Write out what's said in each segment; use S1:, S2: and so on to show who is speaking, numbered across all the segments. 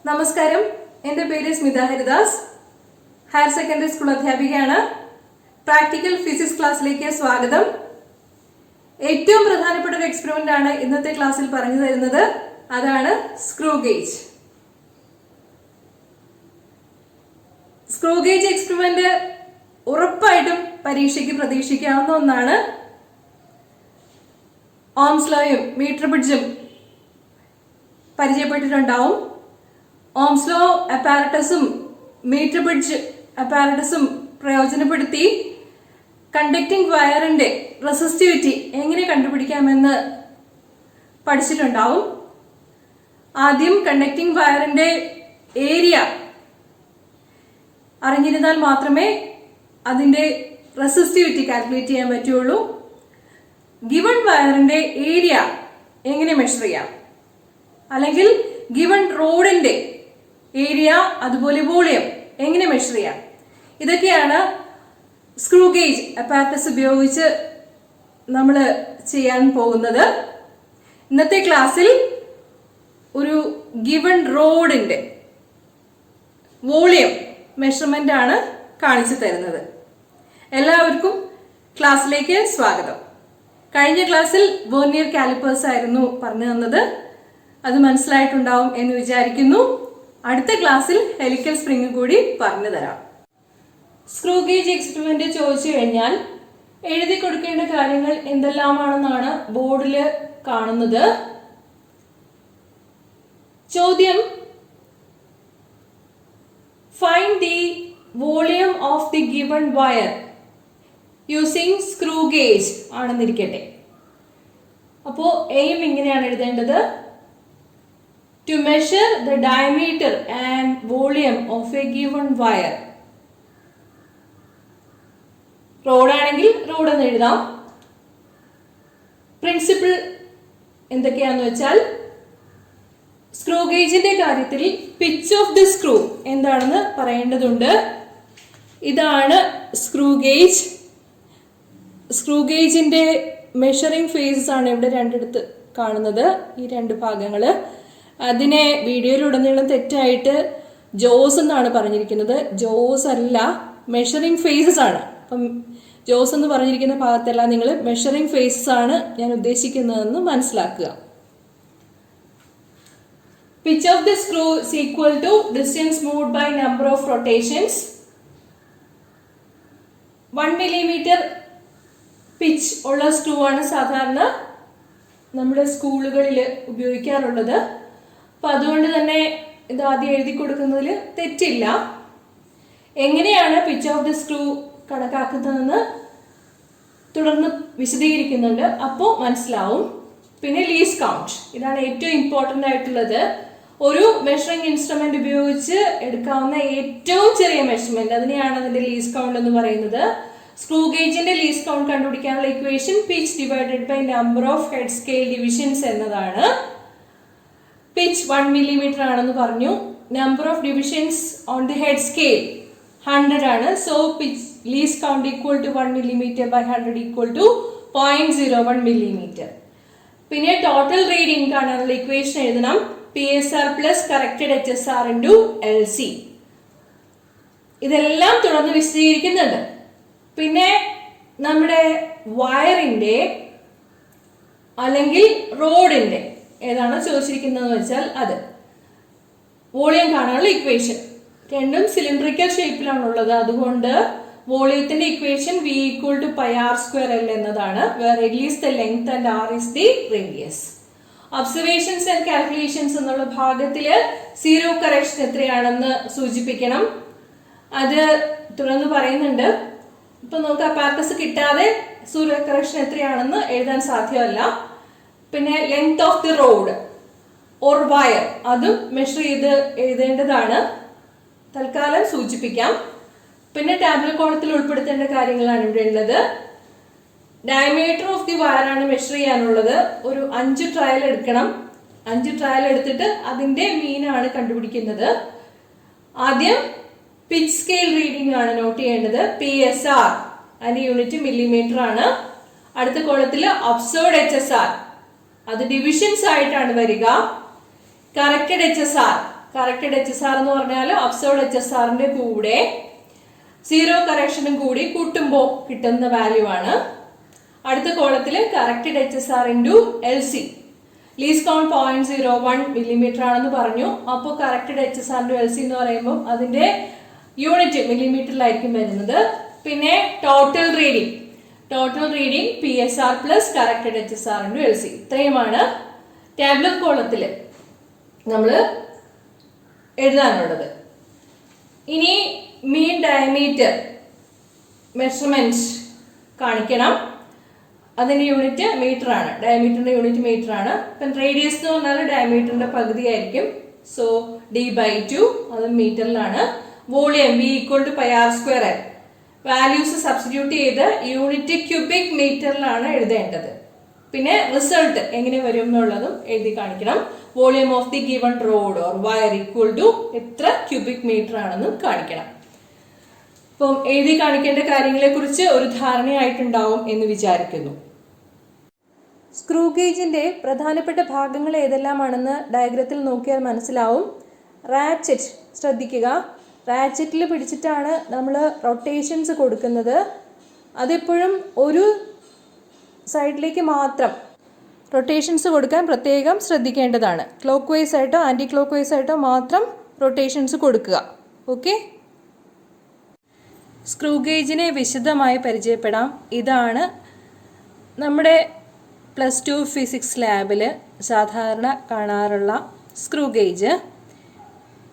S1: നമസ്കാരം, എൻ്റെ പേര് Smitha Haridas. Higher secondary school അധ്യാപികയാണ്. പ്രാക്ടിക്കൽ ഫിസിക്സ് ക്ലാസ്സിലേക്ക് സ്വാഗതം. ഏറ്റവും പ്രധാനപ്പെട്ട ഒരു എക്സ്പെരിമെന്റ് ആണ് ഇന്നത്തെ ക്ലാസ്സിൽ പറഞ്ഞു തരുന്നത്. അതാണ് screw gauge. Screw gauge experiment ഉറപ്പായിട്ടും പരീക്ഷയ്ക്ക് പ്രതീക്ഷിക്കാവുന്ന ഒന്നാണ്. ഓംസ് ലോയും മീറ്റർ ബ്രിഡ്ജും പരിചയപ്പെട്ടിട്ടുണ്ടാവും. ഓംസ് ലോ അപ്പാരറ്റസും മീറ്റർ ബ്രിഡ്ജ് അപ്പാരറ്റസും പ്രയോജനപ്പെടുത്തി കണ്ടക്ടിംഗ് വയറിന്റെ റെസിസ്റ്റിവിറ്റി എങ്ങനെ കണ്ടുപിടിക്കാമെന്ന് പഠിച്ചിട്ടുണ്ടാവും. ആദ്യം കണ്ടക്ടിംഗ് വയറിന്റെ ഏരിയ അറിഞ്ഞിരുന്നാൽ മാത്രമേ അതിന്റെ റെസിസ്റ്റിവിറ്റി കാൽക്കുലേറ്റ് ചെയ്യാൻ പറ്റുള്ളൂ. ഗിവൺ വയറിന്റെ ഏരിയ എങ്ങനെ മെഷർ ചെയ്യാം, അല്ലെങ്കിൽ ഗിവൺ റോഡിന്റെ ഏരിയ അതുപോലെ വോളിയം എങ്ങനെ മെഷർ ചെയ്യാം, ഇതൊക്കെയാണ് സ്ക്രൂ ഗേജ് അപ്പാരറ്റസ് ഉപയോഗിച്ച് നമ്മൾ ചെയ്യാൻ പോകുന്നത്. ഇന്നത്തെ ക്ലാസ്സിൽ ഒരു ഗിവൺ റോഡിന്റെ വോളിയം മെഷർമെന്റ് ആണ് കാണിച്ചു തരുന്നത്. എല്ലാവർക്കും ക്ലാസ്സിലേക്ക് സ്വാഗതം. കഴിഞ്ഞ ക്ലാസ്സിൽ വെർനിയർ കാലിപ്പേഴ്സ് ആയിരുന്നു പറഞ്ഞു തന്നത്. അത് മനസ്സിലായിട്ടുണ്ടാവും എന്ന് വിചാരിക്കുന്നു. അടുത്ത ക്ലാസ്സിൽ ഹെലിക്കൽ സ്പ്രിംഗ് കൂടി പറഞ്ഞു തരാം. സ്ക്രൂ ഗേജ് എക്സ്പെരിമെന്റ് ചോദിച്ചു കഴിഞ്ഞാൽ എഴുതി കൊടുക്കേണ്ട കാര്യങ്ങൾ എന്തെല്ലാമാണെന്നാണ് ബോർഡിൽ കാണുന്നത്. ചോദ്യം, find the volume of the given wire using screw gauge ആണെന്നിരിക്കട്ടെ. അപ്പോ എയിം ഇങ്ങനെയാണ് എഴുതേണ്ടത്: to measure the diameter and volume of a given wire. Road ആണെങ്കിൽ റോഡ് എന്ന് എഴുതാം. പ്രിൻസിപ്പിൾ എന്തൊക്കെയാന്ന് വെച്ചാൽ, സ്ക്രൂ ഗേജിന്റെ കാര്യത്തിൽ പിച്ച് ഓഫ് ദി സ്ക്രൂ എന്താണെന്ന് പറയേണ്ടതുണ്ട്. ഇതാണ് സ്ക്രൂ ഗേജ്. സ്ക്രൂ ഗേജിന്റെ മെഷറിംഗ് ഫേസസ് ആണ് ഇവിടെ രണ്ടിടത്ത് കാണുന്നത്, ഈ രണ്ട് ഭാഗങ്ങള്. അതിനെ വീഡിയോയിലുടനീളം തെറ്റായിട്ട് ജോസ് എന്നാണ് പറഞ്ഞിരിക്കുന്നത്. ജോസ് അല്ല, മെഷറിംഗ് ഫേസസ് ആണ്. അപ്പം ജോസ് എന്ന് പറഞ്ഞിരിക്കുന്ന ഭാഗത്തല്ല, നിങ്ങൾ മെഷറിംഗ് ഫേസസ് ആണ് ഞാൻ ഉദ്ദേശിക്കുന്നതെന്ന് മനസ്സിലാക്കുക. Pitch of the screw is equal to distance moved by number of rotations. 1 millimeter pitch ഉള്ള സ്ക്രൂ ആണ് സാധാരണ നമ്മുടെ സ്കൂളുകളിൽ ഉപയോഗിക്കാറുള്ളത്. അപ്പൊ അതുകൊണ്ട് തന്നെ ഇത് ആദ്യം എഴുതി കൊടുക്കുന്നതിൽ തെറ്റില്ല. എങ്ങനെയാണ് പിച്ച് ഓഫ് ദി സ്ക്രൂ കണക്കാക്കുന്നതെന്ന് തുടർന്ന് വിശദീകരിക്കുന്നുണ്ട്, അപ്പോൾ മനസ്സിലാവും. പിന്നെ ലീസ്റ്റ് കൗണ്ട്, ഇതാണ് ഏറ്റവും ഇമ്പോർട്ടൻ്റ് ആയിട്ടുള്ളത്. ഒരു മെഷറിംഗ് ഇൻസ്ട്രുമെന്റ് ഉപയോഗിച്ച് എടുക്കാവുന്ന ഏറ്റവും ചെറിയ മെഷർമെന്റ്, അതിനെയാണ് അതിന്റെ ലീസ്റ്റ് കൗണ്ട് എന്ന് പറയുന്നത്. സ്ക്രൂ ഗേജിന്റെ ലീസ്റ്റ് കൗണ്ട് കണ്ടുപിടിക്കാനുള്ള equation pitch divided by number of head scale divisions എന്നതാണ്. പിച്ച് 1 millimeter ആണെന്ന് പറഞ്ഞു. Number of divisions on the head scale 100 ആണ്. So pitch least count equal to 1 millimeter by 100 equal to 0.01 millimeter. പിന്നെ total reading കാണാനുള്ള equation എഴുതണം: PSR plus corrected HSR into LC. ഇതെല്ലാം തുടർന്ന് വിശദീകരിക്കുന്നുണ്ട്. പിന്നെ നമ്മുടെ വയറിന്റെ അല്ലെങ്കിൽ റോഡിന്റെ ഏതാണോ ചോദിച്ചിരിക്കുന്നതെന്ന് വെച്ചാൽ അത് വോളിയം കാണാനുള്ള ഇക്വേഷൻ. രണ്ടും സിലിണ്ടറിക്കൽ ഷേപ്പിലാണുള്ളത്. അതുകൊണ്ട് വോളിയത്തിന്റെ equation V equal to πr²L എന്നതാണ്. Where L is the length and R is the radius. Observations and calculations എന്നുള്ള ഭാഗത്തില് സീറോ കറക്ഷൻ എത്രയാണെന്ന് സൂചിപ്പിക്കണം. അത് തുടർന്ന് പറയുന്നുണ്ട്. ഇപ്പൊ നമുക്ക് അപ്പാരറ്റസ് കിട്ടാതെ സീറോ കറക്ഷൻ എത്രയാണെന്ന് എഴുതാൻ സാധ്യമല്ല. പിന്നെ length of the road or wire അതും മെഷർ ചെയ്ത് എഴുതേണ്ടതാണ്. തൽക്കാലം സൂചിപ്പിക്കാം. പിന്നെ ടാബിൾ കോളത്തിൽ ഉൾപ്പെടുത്തേണ്ട കാര്യങ്ങളാണ് ഇവിടെ ഉള്ളത്. ഡയമീറ്റർ ഓഫ് ദി വയർ ആണ് മെഷർ ചെയ്യാനുള്ളത്. ഒരു 5 ട്രയൽ എടുക്കണം. 5 ട്രയൽ എടുത്തിട്ട് അതിന്റെ മീനാണ് കണ്ടുപിടിക്കുന്നത്. ആദ്യം പിച്ച് സ്കെയിൽ റീഡിംഗ് ആണ് നോട്ട് ചെയ്യേണ്ടത്. PSR അതിന്റെ യൂണിറ്റ് മില്ലിമീറ്റർ ആണ്. അടുത്ത കോളത്തില് ഒബ്സർവ്ഡ് HSR, അത് ഡിവിഷൻസ് ആയിട്ടാണ് വരിക. കറക്റ്റഡ് HSR കറക്റ്റഡ് HSR എന്ന് പറഞ്ഞാൽ അബ്സോർഡ് HSRന്റെ കൂടെ സീറോ കറക്ഷനും കൂടി കൂട്ടുമ്പോൾ കിട്ടുന്ന വാല്യൂ ആണ്. അടുത്ത കോളത്തില് corrected HSR into LC, least count 0.01 millimetre ആണെന്ന് പറഞ്ഞു. അപ്പോൾ കറക്റ്റഡ് HSR ഇൻറ്റു LC എന്ന് പറയുമ്പോൾ അതിന്റെ യൂണിറ്റ് മില്ലിമീറ്ററിലായിരിക്കും വരുന്നത്. പിന്നെ total reading PSR plus corrected HSR into LC, ഇത്രയുമാണ് ടാബ്ലർ കോളത്തിൽ നമ്മൾ എഴുതാനുള്ളത്. ഇനി മീൻ ഡയമീറ്റർ മെഷർമെന്റ് കാണിക്കണം. അതിന്റെ യൂണിറ്റ് മീറ്റർ ആണ്, ഡയമീറ്ററിന്റെ യൂണിറ്റ് മീറ്റർ ആണ്. ഇപ്പം റേഡിയസ് എന്ന് പറഞ്ഞാൽ ഡയമീറ്ററിന്റെ പകുതി ആയിരിക്കും. സോ D/2 അത് മീറ്ററിലാണ്. Volume V = πr². Values substitute ചെയ്ത് യൂണിറ്റ് ക്യൂബിക് മീറ്ററിലാണ് എഴുതേണ്ടത്. പിന്നെ റിസൾട്ട് എങ്ങനെ വരും എന്നുള്ളതും എഴുതി കാണിക്കണം. Volume of the given rod or wire = എത്ര ക്യൂബിക് മീറ്റർ ആണെന്നും കാണിക്കണം. അപ്പം എഴുതി കാണിക്കേണ്ട കാര്യങ്ങളെ കുറിച്ച് ഒരു ധാരണയായിട്ടുണ്ടാവും എന്ന് വിചാരിക്കുന്നു. സ്ക്രൂ ഗേജിന്റെ പ്രധാനപ്പെട്ട ഭാഗങ്ങൾ ഏതെല്ലാമാണെന്ന് ഡയഗ്രത്തിൽ നോക്കിയാൽ മനസ്സിലാവും. റാച്ചറ്റ് ശ്രദ്ധിക്കുക. റാച്ചറ്റിൽ പിടിച്ചിട്ടാണ് നമ്മൾ റൊട്ടേഷൻസ് കൊടുക്കുന്നത്. അതെപ്പോഴും ഒരു സൈഡിലേക്ക് മാത്രം റൊട്ടേഷൻസ് കൊടുക്കാൻ പ്രത്യേകം ശ്രദ്ധിക്കേണ്ടതാണ്. ക്ലോക്ക് വൈസ് ആയിട്ടോ ആൻറ്റി ക്ലോക്ക് വൈസ് ആയിട്ടോ മാത്രം റൊട്ടേഷൻസ് കൊടുക്കുക. ഓക്കെ, സ്ക്രൂ ഗേജിനെ വിശദമായി പരിചയപ്പെടാം. ഇതാണ് നമ്മുടെ +2 ഫിസിക്സ് ലാബിൽ സാധാരണ കാണാറുള്ള സ്ക്രൂ ഗേജ്.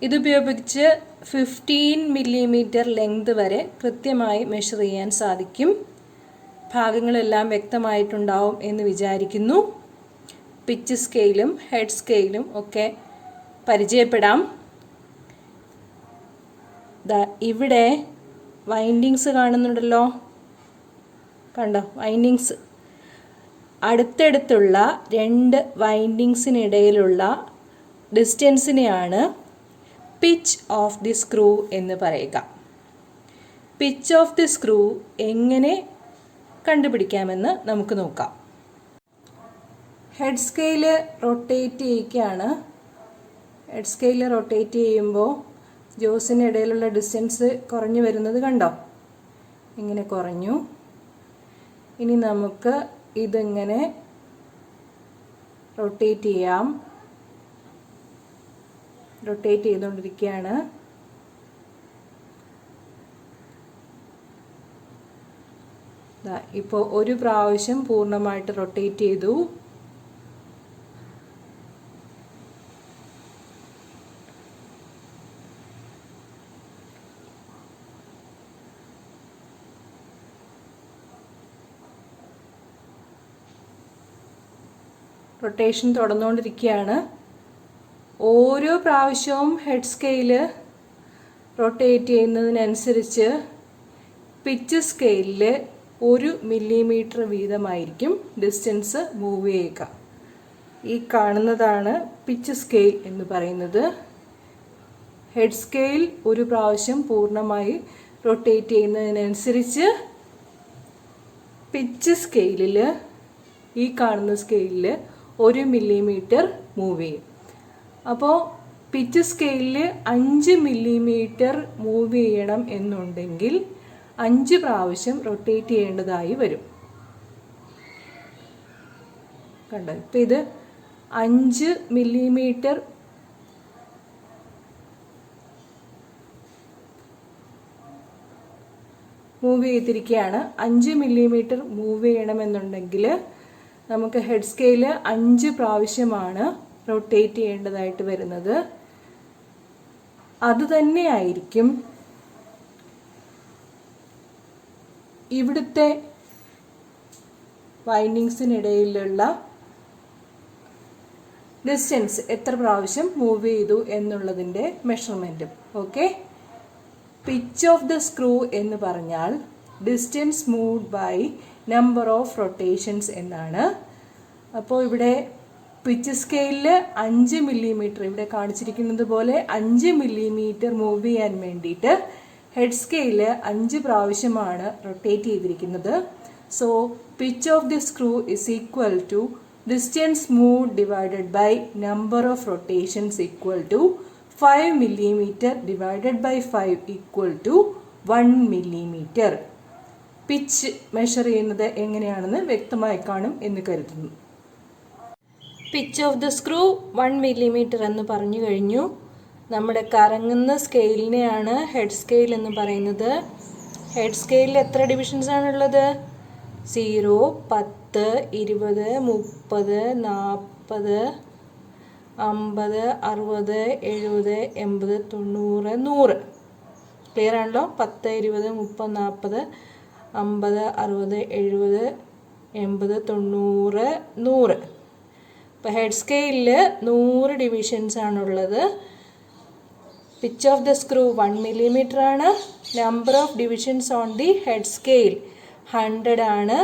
S1: ഇതുപയോഗിച്ച് 15 മില്ലിമീറ്റർ ലെങ്ത് വരെ കൃത്യമായി മെഷർ ചെയ്യാൻ സാധിക്കും. ഭാഗങ്ങളെല്ലാം വ്യക്തമായിട്ടുണ്ടാവും എന്ന് വിചാരിക്കുന്നു. പിച്ച് സ്കെയിലും ഹെഡ് സ്കെയിലും ഒക്കെ പരിചയപ്പെടാം. ഇവിടെ വൈൻഡിങ്സ് കാണുന്നുണ്ടല്ലോ, കണ്ടോ? വൈൻഡിങ്സ് അടുത്തടുത്തുള്ള 2 വൈൻഡിങ്സിനിടയിലുള്ള ഡിസ്റ്റൻസിനെയാണ് പിച്ച് ഓഫ് ദി സ്ക്രൂ എന്ന് പറയുക. പിച്ച് ഓഫ് ദി സ്ക്രൂ എങ്ങനെ കണ്ടുപിടിക്കാമെന്ന് നമുക്ക് നോക്കാം. ഹെഡ് സ്കെയില് റൊട്ടേറ്റ് ചെയ്യിക്കുകയാണ്. ഹെഡ് സ്കെയില് റൊട്ടേറ്റ് ചെയ്യുമ്പോൾ ജോസിനിടയിലുള്ള ഡിസ്റ്റൻസ് കുറഞ്ഞു വരുന്നത് കണ്ടോ? ഇങ്ങനെ കുറഞ്ഞു. ഇനി നമുക്ക് ഇതിങ്ങനെ റൊട്ടേറ്റ് ചെയ്യാം. റൊട്ടേറ്റ് ചെയ്തുകൊണ്ടിരിക്കുകയാണ്. ഇപ്പോൾ ഒരു പ്രാവശ്യം പൂർണ്ണമായിട്ട് റൊട്ടേറ്റ് ചെയ്തു. റൊട്ടേഷൻ തുടർന്നുകൊണ്ടിരിക്കുകയാണ്. ഓരോ പ്രാവശ്യവും ഹെഡ് സ്കെയില് റൊട്ടേറ്റ് ചെയ്യുന്നതിനനുസരിച്ച് പിച്ച് സ്കെയിലിൽ 1 മില്ലിമീറ്റർ വീതമായിരിക്കും ഡിസ്റ്റൻസ് മൂവ് ചെയ്യുക. ഈ കാണുന്നതാണ് പിച്ച് സ്കെയിൽ എന്ന് പറയുന്നത്. ഹെഡ് സ്കെയിൽ ഒരു പ്രാവശ്യം പൂർണ്ണമായി റൊട്ടേറ്റ് ചെയ്യുന്നതിനനുസരിച്ച് പിച്ച് സ്കെയിലിൽ, ഈ കാണുന്ന സ്കെയിലിൽ 1 മില്ലിമീറ്റർ മൂവ് ചെയ്യും. അപ്പോൾ പിച്ച് സ്കെയിലിൽ 5 മില്ലിമീറ്റർ മൂവ് ചെയ്യണം എന്നുണ്ടെങ്കിൽ 5 പ്രാവശ്യം റൊട്ടേറ്റ് ചെയ്യേണ്ടതായി വരും. കണ്ടോ? ഇപ്പം ഇത് 5 മില്ലിമീറ്റർ മൂവ് ചെയ്തിരിക്കുകയാണ്. 5 മില്ലിമീറ്റർ മൂവ് ചെയ്യണമെന്നുണ്ടെങ്കിൽ നമുക്ക് ഹെഡ് സ്കെയില് 5 പ്രാവശ്യമാണ് റൊട്ടേറ്റ് ചെയ്യേണ്ടതായിട്ട് വരുന്നത്. അതുതന്നെയായിരിക്കും ഇവിടുത്തെ വൈൻഡിങ്സിനിടയിലുള്ള ഡിസ്റ്റൻസ് എത്ര പ്രാവശ്യം മൂവ് ചെയ്തു എന്നുള്ളതിൻ്റെ മെഷർമെൻറ്റും. Okay, pitch of the screw എന്ന് പറഞ്ഞാൽ distance moved by number of rotations എന്നാണ്. അപ്പോൾ ഇവിടെ പിച്ച് സ്കെയിലിൽ 5 മില്ലിമീറ്റർ, ഇവിടെ കാണിച്ചിരിക്കുന്നത് പോലെ 5 മില്ലിമീറ്റർ മൂവ് ചെയ്യാൻ വേണ്ടിയിട്ട് ഹെഡ് സ്കെയില് 5 പ്രാവശ്യമാണ് റൊട്ടേറ്റ് ചെയ്തിരിക്കുന്നത്. So pitch of the screw is equal to distance move divided by number of rotations equal to 5 millimeter divided by 5 equal to 1 millimeter. Pitch measure ചെയ്യുന്നത് എങ്ങനെയാണെന്ന് വ്യക്തമായി കാണും എന്ന് കരുതുന്നു. Pitch of the screw 1 millimeter എന്ന് പറഞ്ഞു കഴിഞ്ഞു. നമ്മുടെ കറങ്ങുന്ന സ്കെയിലിനെയാണ് ഹെഡ് സ്കെയിൽ എന്ന് പറയുന്നത്. ഹെഡ് സ്കെയിലിൽ എത്ര ഡിവിഷൻസ് ആണുള്ളത്? 0, 10, 20, 30, 40, 50, 60, 70, 80, 90, 100. ക്ലിയർ ആണല്ലോ? 10, 20, 30, 40, 50, 60, 70, 80, 90, 100. ഇപ്പോൾ ഹെഡ് സ്കെയിലിൽ 100 ഡിവിഷൻസ് ആണുള്ളത്. Pitch of the screw 1 millimeter ആണ്. Number of divisions on the head scale 100 ആണ്.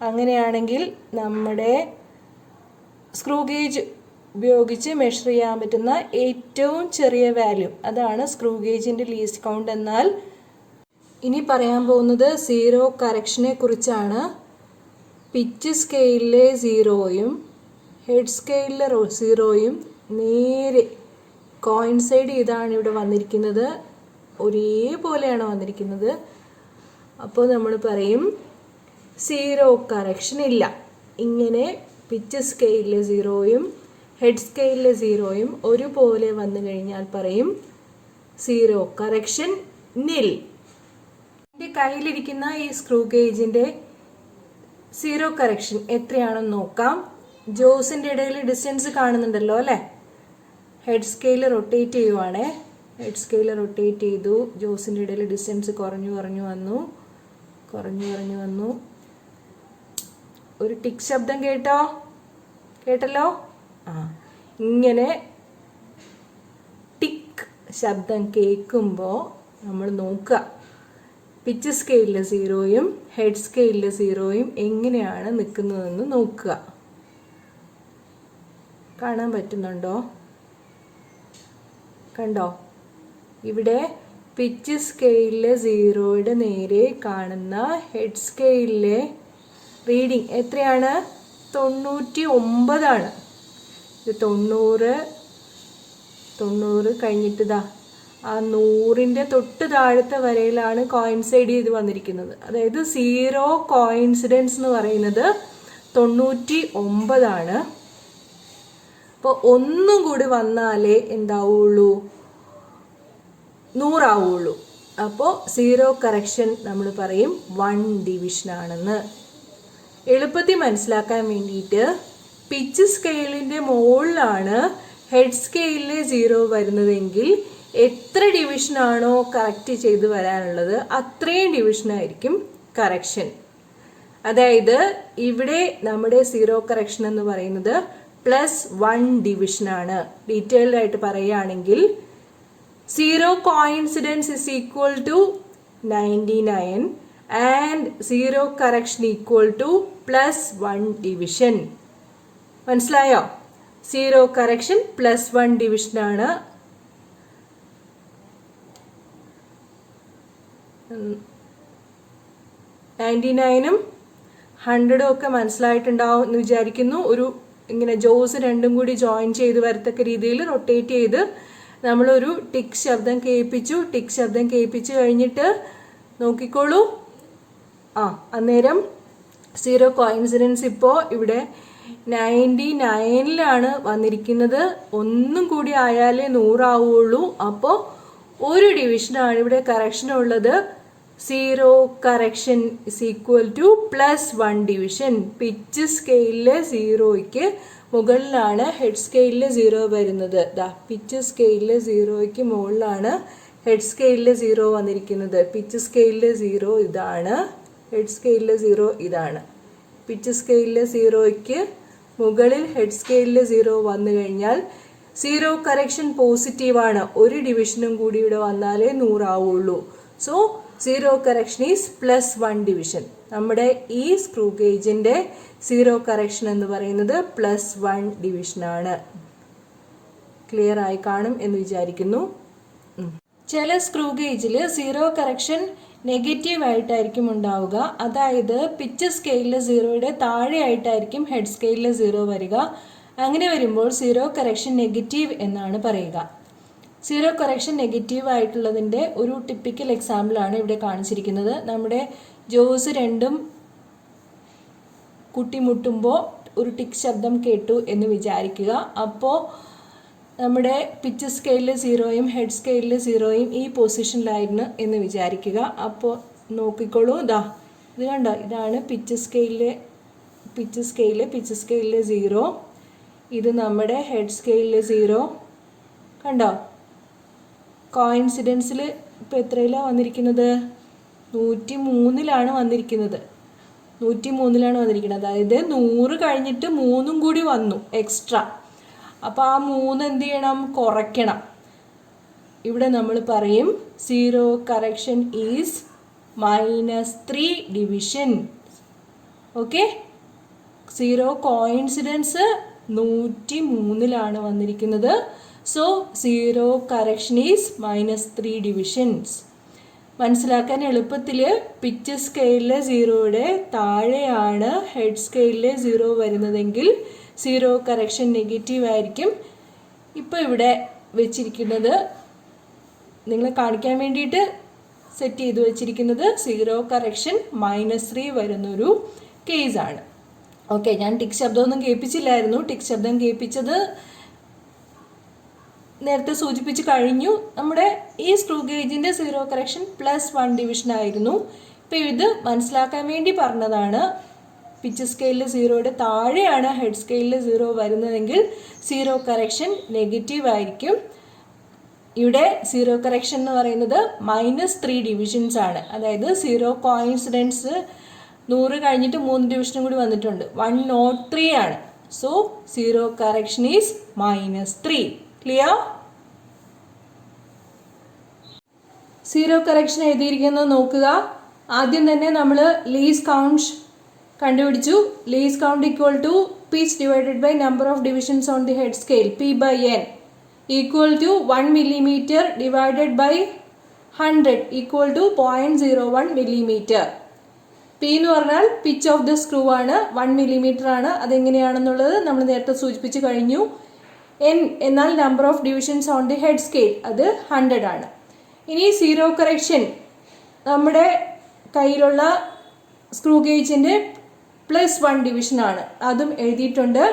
S1: അങ്ങനെയാണെങ്കിൽ നമ്മുടെ സ്ക്രൂ ഗേജ് ഉപയോഗിച്ച് മെഷർ ചെയ്യാൻ പറ്റുന്ന ഏറ്റവും ചെറിയ വാല്യൂ, അതാണ് സ്ക്രൂ ഗേജിൻ്റെ ലീസ്റ്റ് കൗണ്ട്. എന്നാൽ ഇനി പറയാൻ പോകുന്നത് സീറോ കറക്ഷനെ കുറിച്ചാണ്. പിച്ച് സ്കെയിലിലെ 0യും ഹെഡ് സ്കെയിലിലെ 0യും നേരെ കോയിൻസൈഡ് ചെയ്താണ് ഇവിടെ വന്നിരിക്കുന്നത്. ഒരേപോലെയാണ് വന്നിരിക്കുന്നത്. അപ്പോൾ നമ്മൾ പറയും സീറോ കറക്ഷൻ ഇല്ല. ഇങ്ങനെ പിച്ച് സ്കെയിലിലെ 0യും ഹെഡ് സ്കെയിലിലെ 0യും ഒരുപോലെ വന്നു കഴിഞ്ഞാൽ പറയും സീറോ കറക്ഷൻ നിൽ. എൻ്റെ കയ്യിലിരിക്കുന്ന ഈ സ്ക്രൂ ഗേജിൻ്റെ സീറോ കറക്ഷൻ എത്രയാണെന്ന് നോക്കാം. ജോസിൻ്റെ ഇടയിൽ ഡിസ്റ്റൻസ് കാണുന്നുണ്ടല്ലോ അല്ലേ? ഹെഡ് സ്കെയിൽ റൊട്ടേറ്റ് ചെയ്യുവാണേ. ഹെഡ് സ്കെയിൽ റൊട്ടേറ്റ് ചെയ്തു. ജോസിൻ്റെ ഇടയിൽ ഡിസ്റ്റൻസ് കുറഞ്ഞു വന്നു. ഒരു ടിക് ശബ്ദം കേട്ടല്ലോ? ഇങ്ങനെ ടിക് ശബ്ദം കേൾക്കുമ്പോൾ നമ്മൾ നോക്കുക പിച്ച് സ്കെയിലിലെ 0യും ഹെഡ് സ്കെയിലിലെ 0യും എങ്ങനെയാണ് നിൽക്കുന്നതെന്ന് നോക്കുക. കാണാൻ പറ്റുന്നുണ്ടോ? കണ്ടോ? ഇവിടെ പിച്ച് സ്കെയിലിലെ 0യുടെ നേരെ കാണുന്ന ഹെഡ് സ്കെയിലിലെ റീഡിങ് എത്രയാണ്? 99 ആണ്. ഇത് 90 കഴിഞ്ഞിട്ട് ആ 100ൻ്റെ തൊട്ട് താഴത്തെ വരയിലാണ് കോയിൻസൈഡ് ചെയ്ത് വന്നിരിക്കുന്നത്. അതായത് സീറോ കോയിൻസിഡൻസ് എന്ന് പറയുന്നത് 99 ആണ്. അപ്പോൾ ഒന്നും കൂടി വന്നാലേ എന്താവുള്ളൂ? 100 ആവുള്ളൂ. അപ്പോൾ സീറോ കറക്ഷൻ നമ്മൾ പറയും 1 ഡിവിഷൻ ആണെന്ന്. എളുപ്പത്തിൽ മനസ്സിലാക്കാൻ വേണ്ടിയിട്ട് പിച്ച് സ്കെയിലിൻ്റെ മുകളിലാണ് ഹെഡ് സ്കെയിലിലെ 0 വരുന്നതെങ്കിൽ എത്ര ഡിവിഷനാണോ കറക്റ്റ് ചെയ്ത് വരാനുള്ളത് അത്രയും ഡിവിഷനായിരിക്കും കറക്ഷൻ. അതായത് ഇവിടെ നമ്മുടെ സീറോ കറക്ഷൻ എന്ന് പറയുന്നത് +1 ഡിവിഷനാണ്. ഡീറ്റെയിൽഡ് ആയിട്ട് പറയുകയാണെങ്കിൽ zero coincidence is equal to 99 and zero correction equal to +1 division. മനസ്സിലായോ? സീറോ കറക്ഷൻ +1 ഡിവിഷനാണ്. 99ഉം 100ഉം ഒക്കെ മനസ്സിലായിട്ടുണ്ടാവും എന്ന് വിചാരിക്കുന്നു. ഇങ്ങനെ ജോസ് രണ്ടും കൂടി ജോയിൻ ചെയ്ത് വരത്തക്ക രീതിയിൽ റൊട്ടേറ്റ് ചെയ്ത് നമ്മളൊരു ടിക് ശബ്ദം കേൾപ്പിച്ചു കഴിഞ്ഞിട്ട് നോക്കിക്കോളൂ. അന്നേരം സീറോ കോയിൻസിഡൻസ് ഇപ്പോൾ ഇവിടെ 99ലാണ് വന്നിരിക്കുന്നത്. ഒന്നും കൂടി ആയാലേ 100 ആവുള്ളൂ. അപ്പോൾ ഒരു ഡിവിഷനാണ് ഇവിടെ കറക്ഷൻ ഉള്ളത്. Zero correction is equal to +1 division. Pitch സ്കെയിലിലെ 0യ്ക്ക് മുകളിലാണ് ഹെഡ് സ്കെയിലിലെ 0 വരുന്നത്. പിച്ച് സ്കെയിലിലെ 0യ്ക്ക് മുകളിലാണ് ഹെഡ് സ്കെയിലിലെ 0 വന്നിരിക്കുന്നത്. പിച്ച് സ്കെയിലിലെ 0 ഇതാണ്, ഹെഡ് സ്കെയിലിലെ 0 ഇതാണ്. പിച്ച് സ്കെയിലിലെ 0യ്ക്ക് മുകളിൽ ഹെഡ് സ്കെയിലിലെ 0 വന്നു കഴിഞ്ഞാൽ സീറോ കറക്ഷൻ പോസിറ്റീവാണ്. ഒരു ഡിവിഷനും കൂടി ഇവിടെ വന്നാലേ 100 ആവുള്ളൂ. So zero correction is +1 division. നമ്മുടെ ഈ സ്ക്രൂ ഗേജിൻ്റെ സീറോ കറക്ഷൻ എന്ന് പറയുന്നത് +1 ഡിവിഷനാണ്. ക്ലിയർ ആയി കാണും എന്ന് വിചാരിക്കുന്നു. ചില സ്ക്രൂ ഗേജിൽ സീറോ കറക്ഷൻ നെഗറ്റീവ് ആയിട്ടായിരിക്കും ഉണ്ടാവുക. അതായത് പിച്ച് സ്കെയിലിലെ 0യുടെ താഴെ ആയിട്ടായിരിക്കും ഹെഡ് സ്കെയിലിലെ 0 വരിക. അങ്ങനെ വരുമ്പോൾ സീറോ കറക്ഷൻ നെഗറ്റീവ് എന്നാണ് പറയുക. സീറോ കറക്ഷൻ നെഗറ്റീവ് ആയിട്ടുള്ളതിൻ്റെ ഒരു ടിപ്പിക്കൽ എക്സാമ്പിളാണ് ഇവിടെ കാണിച്ചിരിക്കുന്നത്. നമ്മുടെ ജോസ് രണ്ടും കൂട്ടിമുട്ടുമ്പോൾ ഒരു ടിക്ക് ശബ്ദം കേട്ടു എന്ന് വിചാരിക്കുക. അപ്പോൾ നമ്മുടെ പിച്ച് സ്കെയിലിൽ സീറോയും ഹെഡ് സ്കെയിലിൽ സീറോയും ഈ പൊസിഷനിലായിരുന്നു എന്ന് വിചാരിക്കുക. അപ്പോൾ നോക്കിക്കോളൂ, ഇത് കണ്ടോ, ഇതാണ് പിച്ച് സ്കെയിലിൽ സീറോ, ഇത് നമ്മുടെ ഹെഡ് സ്കെയിലിൽ സീറോ. കണ്ടോ, കോയിൻസിഡൻസിൽ ഇപ്പോൾ എത്രയിലാണ് വന്നിരിക്കുന്നത്? 103 വന്നിരിക്കുന്നത്. 103 വന്നിരിക്കുന്നത്. അതായത് 100 കഴിഞ്ഞിട്ട് 3 കൂടി വന്നു എക്സ്ട്രാ. അപ്പോൾ ആ 3 എന്ത് ചെയ്യണം? കുറയ്ക്കണം. ഇവിടെ നമ്മൾ പറയും zero correction is -3 division. Okay, zero coincidence 103 വന്നിരിക്കുന്നത്. So zero correction is -3 divisions. മനസ്സിലാക്കാൻ എളുപ്പത്തിൽ പിച്ച് സ്കെയിലിലെ സീറോയുടെ താഴെയാണ് ഹെഡ് സ്കെയിലിലെ സീറോ വരുന്നതെങ്കിൽ സീറോ കറക്ഷൻ നെഗറ്റീവ് ആയിരിക്കും. ഇപ്പോൾ ഇവിടെ വെച്ചിരിക്കുന്നത് നിങ്ങളെ കാണിക്കാൻ വേണ്ടിയിട്ട് സെറ്റ് ചെയ്ത് വെച്ചിരിക്കുന്നത് സീറോ കറക്ഷൻ -3 വരുന്നൊരു കേസാണ്. ഓക്കെ, ഞാൻ ടിക്ക് ശബ്ദമൊന്നും കേൾപ്പിച്ചില്ലായിരുന്നു. ടിക്ക് ശബ്ദം കേൾപ്പിച്ചത് നേരത്തെ സൂചിപ്പിച്ച് കഴിഞ്ഞു. നമ്മുടെ ഈ സ്ക്രൂ ഗേജിൻ്റെ സീറോ കറക്ഷൻ +1 ഡിവിഷൻ ആയിരുന്നു. ഇപ്പോൾ ഇത് മനസ്സിലാക്കാൻ വേണ്ടി പറഞ്ഞതാണ്. പിച്ച് സ്കെയിലിൽ സീറോയുടെ താഴെയാണ് ഹെഡ് സ്കെയിലിൽ സീറോ വരുന്നതെങ്കിൽ സീറോ കറക്ഷൻ നെഗറ്റീവ് ആയിരിക്കും. ഇവിടെ സീറോ കറക്ഷൻ എന്ന് പറയുന്നത് -3 ഡിവിഷൻസ് ആണ്. അതായത് സീറോ കോയിൻസിഡൻസ് 100 കഴിഞ്ഞിട്ട് 3 ഡിവിഷനും കൂടി വന്നിട്ടുണ്ട്. 103 ആണ്. So zero correction is -3. Clear? Zero correction എഴുതിയിരിക്കുന്നത് നോക്കുക. ആദ്യം തന്നെ നമ്മൾ ലീസ്റ്റ് കൗണ്ട് കണ്ടുപിടിച്ചു. Least count equal to pitch divided by number of divisions on the head scale P/N equal to 1 millimeter divided by 100 equal to 0.01 millimeter. P എന്ന് പറഞ്ഞാൽ pitch of the screw ആണ്, 1 millimeter ആണ്. അതെങ്ങനെയാണെന്നുള്ളത് നമ്മൾ നേരത്തെ സൂചിപ്പിച്ച് കഴിഞ്ഞു. N എന്നാൽ number of divisions on the head scale, അത് 100 ആണ്. ഇനി സീറോ കറക്ഷൻ നമ്മുടെ കയ്യിലുള്ള സ്ക്രൂ ഗേജിൻ്റെ +1 ഡിവിഷൻ ആണ്, അതും എഴുതിയിട്ടുണ്ട്.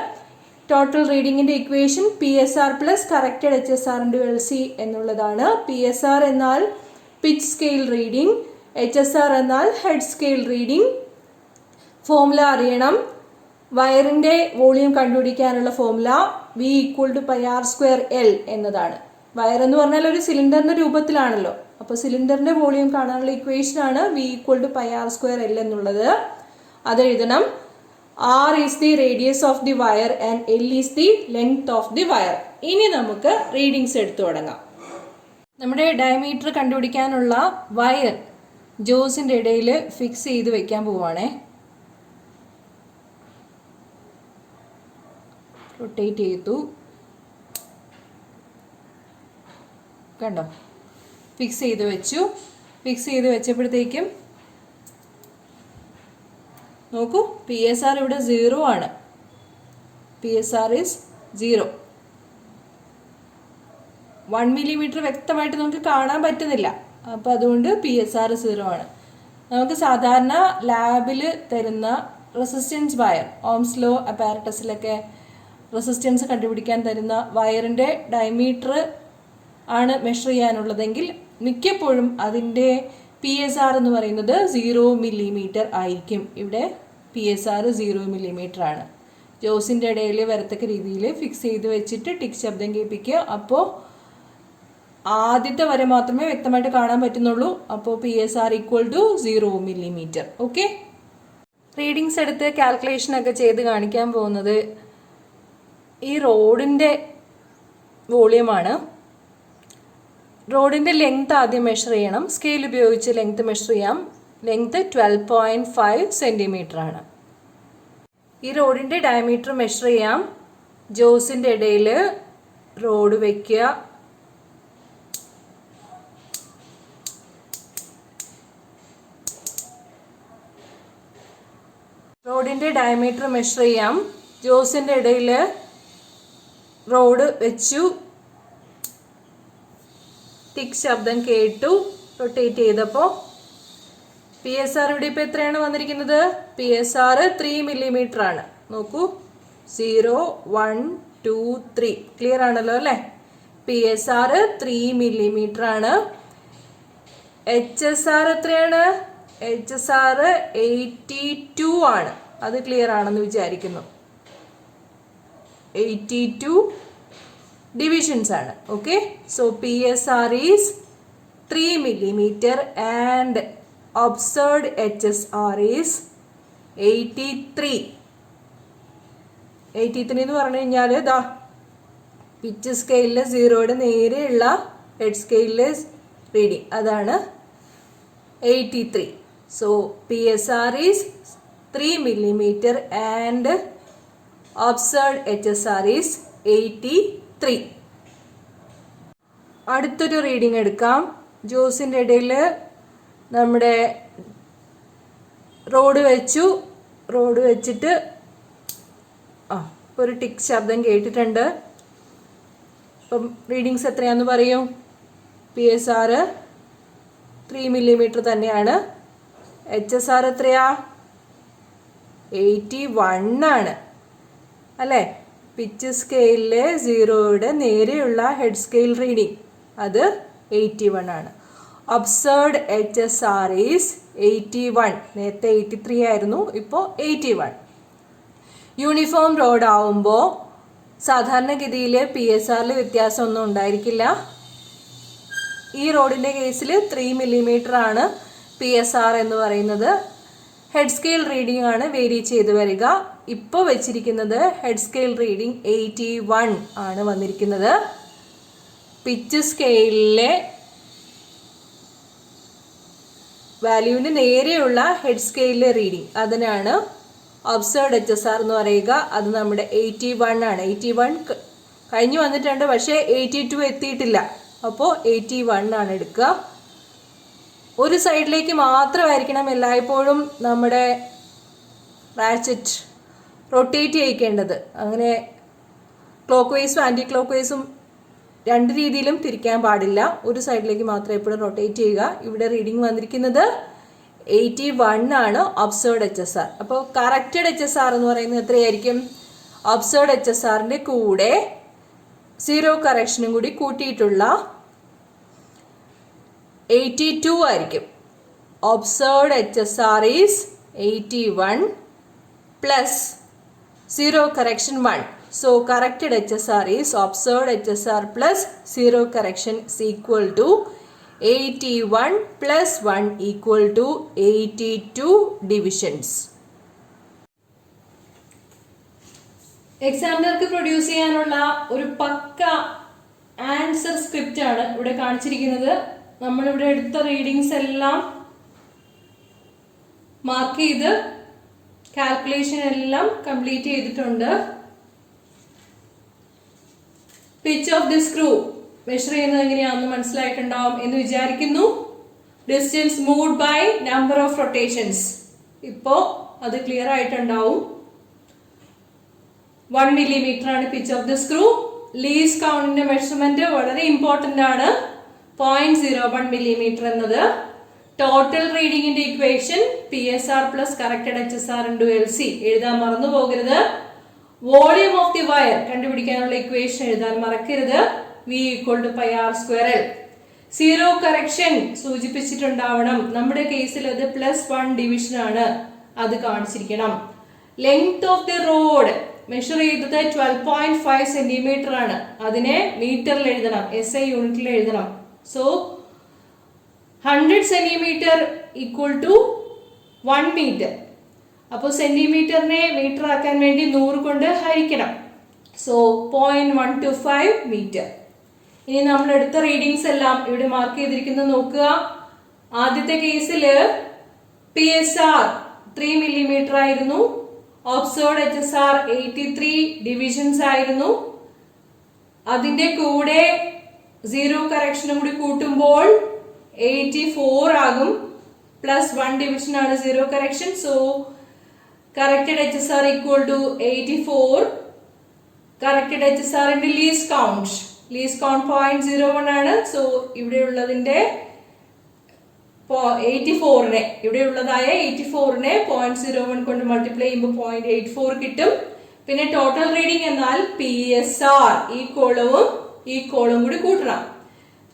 S1: ടോട്ടൽ റീഡിങ്ങിൻ്റെ equation PSR plus corrected HSR × LC എന്നുള്ളതാണ്. PSR എന്നാൽ പിച്ച് സ്കെയിൽ റീഡിംഗ്, HSR എന്നാൽ ഹെഡ് സ്കെയിൽ റീഡിംഗ്. ഫോമുല അറിയണം. വയറിൻ്റെ വോളിയം കണ്ടുപിടിക്കാനുള്ള ഫോമുല V = πr²L എന്നതാണ്. വയറെന്ന് പറഞ്ഞാൽ ഒരു സിലിണ്ടറിൻ്റെ രൂപത്തിലാണല്ലോ. അപ്പോൾ സിലിണ്ടറിൻ്റെ വോളിയം കാണാനുള്ള ഇക്വേഷനാണ് V = πr²L എന്നുള്ളത്. അതെഴുതണം. R is the radius of the wire and L is the length of the wire. ഇനി നമുക്ക് റീഡിങ്സ് എടുത്തു തുടങ്ങാം. നമ്മുടെ ഡയമീറ്റർ കണ്ടുപിടിക്കാനുള്ള വയർ ജോസിൻ്റെ ഇടയിൽ ഫിക്സ് ചെയ്ത് വെക്കാൻ പോവുകയാണേ. റൊട്ടേറ്റ് ചെയ്തു, കണ്ടോ, ഫിക്സ് ചെയ്ത് വെച്ചു. ഫിക്സ് ചെയ്ത് വെച്ചപ്പോഴത്തേക്കും നോക്കൂ, PSR ഇവിടെ 0 ആണ്. PSR is 0. 1 millimeter വ്യക്തമായിട്ട് നമുക്ക് കാണാൻ പറ്റുന്നില്ല. അപ്പോൾ അതുകൊണ്ട് PSR 0 ആണ്. നമുക്ക് സാധാരണ ലാബിൽ തരുന്ന റെസിസ്റ്റൻസ് വയർ, ഓംസ് ലോ അപ്പാരറ്റസിലൊക്കെ റെസിസ്റ്റൻസ് കണ്ടുപിടിക്കാൻ തരുന്ന വയറിൻ്റെ ഡയമീറ്റർ ആണ് മെഷർ ചെയ്യാനുള്ളതെങ്കിൽ മിക്കപ്പോഴും അതിൻ്റെ PSR എന്ന് പറയുന്നത് 0 millimeter ആയിരിക്കും. ഇവിടെ PSR 0 millimeter ആണ്. ജോസിൻ്റെ ഇടയിൽ വരത്തക്ക രീതിയിൽ ഫിക്സ് ചെയ്ത് വെച്ചിട്ട് ടിക്ക് ശബ്ദം കേൾപ്പിക്കുക. അപ്പോൾ ആദ്യത്തെ വരെ മാത്രമേ വ്യക്തമായിട്ട് കാണാൻ പറ്റുന്നുള്ളൂ. അപ്പോൾ PSR = 0 millimeter. ഓക്കെ, റീഡിങ്സ് എടുത്ത് കാൽക്കുലേഷനൊക്കെ ചെയ്ത് കാണിക്കാൻ പോകുന്നത് ഈ റോഡിൻ്റെ വോളിയമാണ്. റോഡിൻ്റെ ലെങ്ത് ആദ്യം മെഷർ ചെയ്യണം. സ്കെയിൽ ഉപയോഗിച്ച് ലെങ്ത് മെഷർ ചെയ്യാം. ലെങ്ത് 12.5 centimeter ആണ്. ഈ റോഡിൻ്റെ ഡയമീറ്റർ മെഷർ ചെയ്യാം. ജോസിൻ്റെ ഇടയിൽ റോഡ് വയ്ക്കുക. റോഡിൻ്റെ ഡയമീറ്റർ മെഷർ ചെയ്യാം. ജോസിൻ്റെ ഇടയിൽ റോഡ് വെച്ചു, ടിക് ശബ്ദം കേട്ടു, റൊട്ടേറ്റ് ചെയ്തപ്പോൾ PSR ഇവിടെ ഇപ്പോൾ എത്രയാണ് വന്നിരിക്കുന്നത്? PSR 3 മില്ലിമീറ്റർ ആണ്. നോക്കൂ, 0, 1, 2, 3 ക്ലിയർ ആണല്ലോ അല്ലേ? PSR 3 മില്ലിമീറ്റർ ആണ്. HSR എത്രയാണ്? HSR 82 ആണ്. അത് ക്ലിയർ ആണെന്ന് വിചാരിക്കുന്നു. 82 divisions ആണ്. Okay, so PSR is 3 millimeter and observed HSR is 83. 83 എന്ന് പറഞ്ഞു കഴിഞ്ഞാൽ ഇതാ പിച്ച് സ്കെയിലിലെ 0യുടെ നേരെയുള്ള ഹെഡ് സ്കെയിലിലെ റീഡിങ്, അതാണ് 83. So PSR is 3 millimeter and observed HSR is 83. അടുത്തൊരു റീഡിംഗ് എടുക്കാം. ജോസിൻ്റെ ഇടയിൽ നമ്മുടെ റോഡ് വെച്ചിട്ട് ഒരു ടിക് ശബ്ദം കേട്ടിട്ടുണ്ട്. അപ്പം റീഡിങ്സ് എത്രയാണെന്ന് പറയൂ. PSR 3 മില്ലിമീറ്റർ തന്നെയാണ്. HSR എത്രയാ? 81 ആണ് അല്ലേ? പിച്ച് സ്കെയിലിലെ 0യുടെ നേരെയുള്ള ഹെഡ് സ്കെയിൽ റീഡിംഗ് അത് 81 ആണ്. Observed HSR is 81. നേരത്തെ 83 ആയിരുന്നു, ഇപ്പോൾ 81. യൂണിഫോം റോഡ് ആവുമ്പോൾ സാധാരണഗതിയിൽ PSRൽ വ്യത്യാസമൊന്നും ഉണ്ടായിരിക്കില്ല. ഈ റോഡിൻ്റെ കേസിൽ 3 മില്ലിമീറ്റർ ആണ് PSR എന്ന് പറയുന്നത്. ഹെഡ് സ്കെയിൽ റീഡിംഗ് ആണ് വേരി ചെയ്ത് വരിക. ഇപ്പോൾ വെച്ചിരിക്കുന്നത് ഹെഡ് സ്കെയിൽ റീഡിംഗ് 81 ആണ് വന്നിരിക്കുന്നത്. പിച്ച് സ്കെയിലിലെ വാല്യൂവിന് നേരെയുള്ള ഹെഡ് സ്കെയിലിലെ റീഡിംഗ് അതിനാണ് ഒബ്സർവ്ഡ് HSR എന്ന് പറയുക. അത് നമ്മുടെ 81 ആണ്. 81 കഴിഞ്ഞ് വന്നിട്ടുണ്ട്, പക്ഷേ 82 എത്തിയിട്ടില്ല. അപ്പോൾ 81 ആണ് എടുക്കുക. ഒരു സൈഡിലേക്ക് മാത്രമായിരിക്കണം എല്ലായ്പ്പോഴും നമ്മുടെ റാച്ചറ്റ് റൊട്ടേറ്റ് ചെയ്യിക്കേണ്ടത്. അങ്ങനെ ക്ലോക്ക് വൈസും ആൻറ്റി ക്ലോക്ക് വൈസും രണ്ട് രീതിയിലും തിരിക്കാൻ പാടില്ല. ഒരു സൈഡിലേക്ക് മാത്രം എപ്പോഴും റൊട്ടേറ്റ് ചെയ്യുക. ഇവിടെ റീഡിംഗ് വന്നിരിക്കുന്നത് 81 ആണ് ഒബ്സർവ്ഡ് HSR. അപ്പോൾ കറക്റ്റഡ് HSR എന്ന് പറയുന്നത് എത്രയായിരിക്കും? ഒബ്സർവ്ഡ് HSRൻ്റെ കൂടെ 0 കറക്ഷനും കൂടി കൂട്ടിയിട്ടുള്ള 82 ആയിരിക്കും. Observed HSR is 81 plus 0 correction 1. So corrected HSR is observed HSR plus 0 correction is equal to 81 plus 1 equal to 82 divisions. എക്സാമിനർക്ക് produce ചെയ്യാനുള്ള ഒരു പക്ക ആൻസർ സ്ക്രിപ്റ്റ് ആണ് ഇവിടെ കാണിച്ചിരിക്കുന്നത്. നമ്മളിവിടെ എടുത്ത റീഡിങ്സ് എല്ലാം മാർക്ക് ചെയ്ത് കാൽക്കുലേഷൻ എല്ലാം കംപ്ലീറ്റ് ചെയ്തിട്ടുണ്ട്. Pitch of the screw measure ചെയ്യുന്നത് എങ്ങനെയാണെന്ന് മനസ്സിലായിട്ടുണ്ടാവും എന്ന് വിചാരിക്കുന്നു. Distance moved by number of rotations, ഇപ്പോൾ അത് ക്ലിയർ ആയിട്ടുണ്ടാവും. 1 മില്ലിമീറ്റർ ആണ് pitch of the screw. Least കൗണ്ടിന്റെ മെഷർമെന്റ് വളരെ ഇമ്പോർട്ടന്റ് ആണ്. 0.01 മില്ലിമീറ്റർ എന്നത്. ടോട്ടൽ റീഡിങ്ങിന്റെ equation PSR plus corrected HSR into LC എഴുതാൻ മറന്നു പോകരുത്. വോളിയം ഓഫ് ദി വയർ കണ്ടുപിടിക്കാനുള്ള ഇക്വേഷൻ എഴുതാൻ മറക്കരുത്. V = πr²L. 0 കറക്ഷൻ സൂചിപ്പിച്ചിട്ടുണ്ടാവണം. നമ്മുടെ കേസിൽ അത് +1 ഡിവിഷൻ ആണ്, അത് കാണിച്ചിരിക്കണം. Length of the rod measure ചെയ്തത് 12.5 സെന്റിമീറ്റർ ആണ്. അതിനെ മീറ്ററിൽ എഴുതണം, SI യൂണിറ്റിൽ എഴുതണം. So 100 centimetre equal to 1 metre. അപ്പോൾ സെന്റിമീറ്ററിനെ മീറ്റർ ആക്കാൻ വേണ്ടി 100 കൊണ്ട് ഹരിക്കണം. So 0.125 metre. ഇനി നമ്മൾ എടുത്ത റീഡിങ്സ് എല്ലാം ഇവിടെ മാർക്ക് ചെയ്തിരിക്കുന്നത് നോക്കുക. ആദ്യത്തെ കേസിൽ PSR 3 മില്ലിമീറ്റർ ആയിരുന്നു. ഒബ്സർവ്ഡ് HSR 83 ഡിവിഷൻസ് ആയിരുന്നു. അതിന്റെ കൂടെ 0 കറക്ഷനും കൂടി കൂട്ടുമ്പോൾ 84 ആകും. +1 ഡിവിഷൻ ആണ് 0 correction. So corrected HSR equal to 84. Corrected HSR ന്റെ ലീസ്റ്റ് കൗണ്ട് 0.01 ആണ്. സോ ഇവിടെയുള്ളതിന്റെ 84നെ ഇവിടെയുള്ളതായ 84നെ 0.01 കൊണ്ട് മൾട്ടിപ്ലൈ ചെയ്യുമ്പോൾ 0.84 കിട്ടും. പിന്നെ ടോട്ടൽ റീഡിംഗ് എന്നാൽ PSR ഈ കോളവും ഈ കോളവും കൂടി കൂട്ടണം.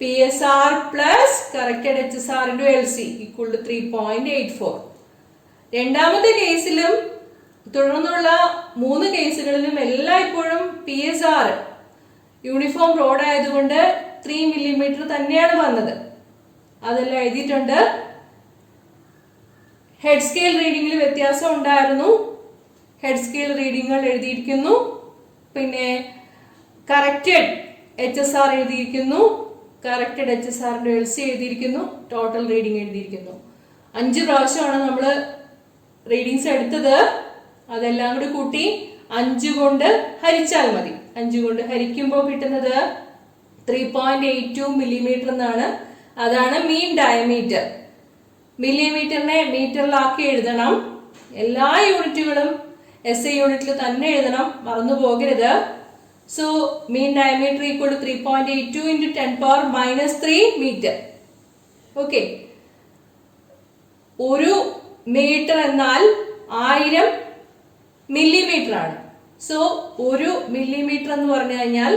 S1: PSR plus corrected HSR into LC equal to 3.84. രണ്ടാമത്തെ കേസിലും തുടർന്നുള്ള 3 കേസുകളിലും എല്ലായ്പ്പോഴും PSR യൂണിഫോം റോഡ് ആയതുകൊണ്ട് 3 മില്ലിമീറ്റർ തന്നെയാണ് വന്നത്. അതെല്ലാം എഴുതിയിട്ടുണ്ട്. ഹെഡ് സ്കെയിൽ റീഡിംഗിൽ വ്യത്യാസം ഉണ്ടായിരുന്നു. ഹെഡ് സ്കെയിൽ റീഡിങ്ങുകൾ എഴുതിയിരിക്കുന്നു. പിന്നെ കറക്റ്റഡ് HSR എഴുതിയിരിക്കുന്നു. കറക്റ്റഡ് HSRന്റെ LC എഴുതിയിരിക്കുന്നു. ടോട്ടൽ റീഡിംഗ് എഴുതിയിരിക്കുന്നു. 5 പ്രാവശ്യമാണ് നമ്മൾ റീഡിങ്സ് എടുത്തത്. അതെല്ലാം കൂടി കൂട്ടി 5 കൊണ്ട് ഹരിച്ചാൽ മതി. 5 കൊണ്ട് ഹരിക്കുമ്പോൾ കിട്ടുന്നത് 3.82 മില്ലിമീറ്റർ എന്നാണ്. അതാണ് മീൻ ഡയമീറ്റർ. മില്ലിമീറ്ററിനെ മീറ്ററിലാക്കി എഴുതണം. എല്ലാ യൂണിറ്റുകളും SI യൂണിറ്റിൽ തന്നെ എഴുതണം, മറന്നു പോകരുത്. So mean diameter equal to 3.82 into 10⁻³ metre. Okay, ഒരു മീറ്റർ എന്നാൽ 1000 മില്ലിമീറ്റർ ആണ്. സോ ഒരു മില്ലിമീറ്റർ എന്ന് പറഞ്ഞു കഴിഞ്ഞാൽ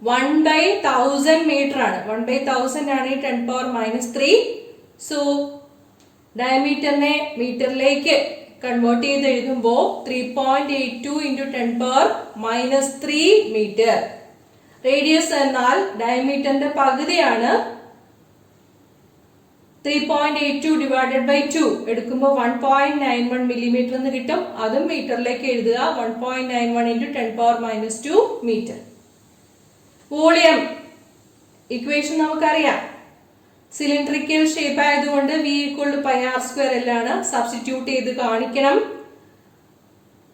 S1: 1/1000 മീറ്റർ ആണ്. 1/1000 ആണ് ഈ 10⁻³ സോ ഡയമീറ്ററിനെ മീറ്ററിലേക്ക് കൺവേർട്ട് ചെയ്ത് എഴുതുമ്പോൾ 3.82 ഇൻറ്റു 10⁻³ മീറ്റർ. റേഡിയസ് എന്നാൽ ഡയമീറ്ററിന്റെ പകുതിയാണ്. 3.82 ഡിവൈഡഡ് ബൈ 2 എടുക്കുമ്പോൾ 1.91 മില്ലിമീറ്റർ എന്ന് കിട്ടും. അതും മീറ്ററിലേക്ക് എഴുതുക. 1.91 ഇൻറ്റു 10⁻² മീറ്റർ. വോളിയം ഇക്വേഷൻ നമുക്കറിയാം. സിലിണ്ടറിക്കൽ ഷേപ്പ് ആയതുകൊണ്ട് V ഈക്വൽ ടു πr² ആണ്. സബ്സ്റ്റിറ്റ്യൂട്ട് ചെയ്ത് കാണിക്കണം.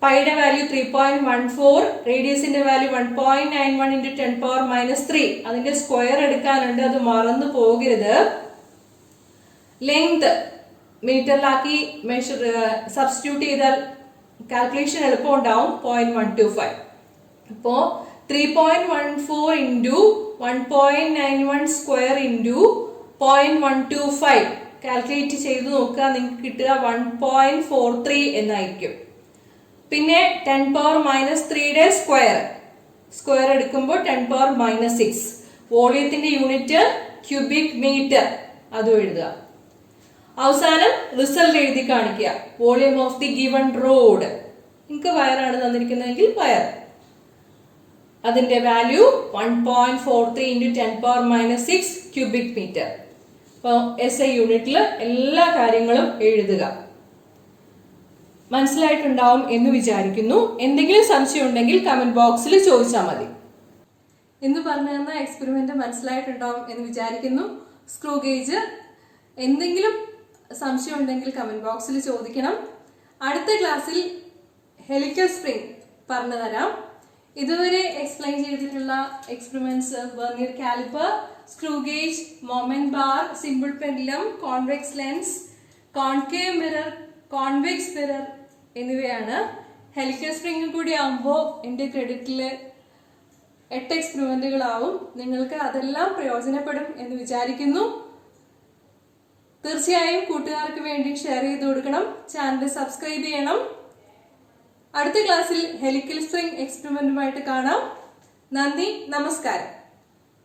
S1: പൈയുടെ വാല്യൂ 3.14, റേഡിയസിന്റെ വാല്യൂ 1.91 ഇൻറ്റു 10⁻³ അതിന്റെ സ്ക്വയർ എടുക്കാനുണ്ട്, അത് മറന്നു പോകരുത്. ലെങ്ത് മീറ്ററിലാക്കി മെഷർ സബ്സ്റ്റിറ്റ്യൂട്ട് ചെയ്താൽ കാൽക്കുലേഷൻ എളുപ്പം ഉണ്ടാവും. 0.125. അപ്പോ 3.14 ഇൻറ്റു 1.91 സ്ക്വയർ ഇൻറ്റു 0.125 കാൽക്കുലേറ്റ് ചെയ്ത് നോക്കുക. നിങ്ങൾക്ക് കിട്ടുക 1.43 എന്നായിരിക്കും. പിന്നെ 10⁻³ സ്ക്വയർ എടുക്കുമ്പോൾ 10⁻�6. വോളിയത്തിന്റെ യൂണിറ്റ് ക്യൂബിക് മീറ്റർ, അതും എഴുതുക. അവസാനം റിസൾട്ട് എഴുതി കാണിക്കുക. Volume of the given road. നിങ്ങൾക്ക് വയറാണ് തന്നിരിക്കുന്നതെങ്കിൽ വയർ, അതിന്റെ വാല്യൂ 1.43 ഇൻറ്റു 10⁻6 ക്യൂബിക് മീറ്റർ. അപ്പോൾ SI യൂണിറ്റിൽ എല്ലാ കാര്യങ്ങളും എഴുതുക. മനസ്സിലായിട്ടുണ്ടാവും എന്ന് വിചാരിക്കുന്നു. എന്തെങ്കിലും സംശയം ഉണ്ടെങ്കിൽ കമന്റ് ബോക്സിൽ ചോദിച്ചാൽ മതി. എന്ന് പറഞ്ഞു തന്ന എക്സ്പെരിമെന്റ് മനസ്സിലായിട്ടുണ്ടാവും എന്ന് വിചാരിക്കുന്നു. സ്ക്രൂ ഗേജ് എന്തെങ്കിലും സംശയം ഉണ്ടെങ്കിൽ കമന്റ് ബോക്സിൽ ചോദിക്കണം. അടുത്ത ക്ലാസ്സിൽ ഹെലിക്കൽ സ്പ്രിംഗ് പറഞ്ഞു തരാം. ഇതുവരെ എക്സ്പ്ലെയിൻ ചെയ്തിട്ടുള്ള experiments vernier calliper, screw gauge, moment bar, simple pendulum, convex lens, concave mirror, convex mirror എന്നിവയാണ്. ഹെലിക്കൽ സ്പ്രിംഗ് കൂടി ആവുമ്പോൾ എന്റെ ക്രെഡിറ്റിൽ 8 എക്സ്പെരിമെന്റുകളാവും. നിങ്ങൾക്ക് അതെല്ലാം പ്രയോജനപ്പെടും എന്ന് വിചാരിക്കുന്നു. തീർച്ചയായും കൂട്ടുകാർക്ക് വേണ്ടി ഷെയർ ചെയ്ത് കൊടുക്കണം. ചാനൽ സബ്സ്ക്രൈബ് ചെയ്യണം. അടുത്ത ക്ലാസ്സിൽ ഹെലിക്കൽ സ്പ്രിംഗ് എക്സ്പെരിമെന്റുമായിട്ട് കാണാം. നന്ദി, നമസ്കാരം.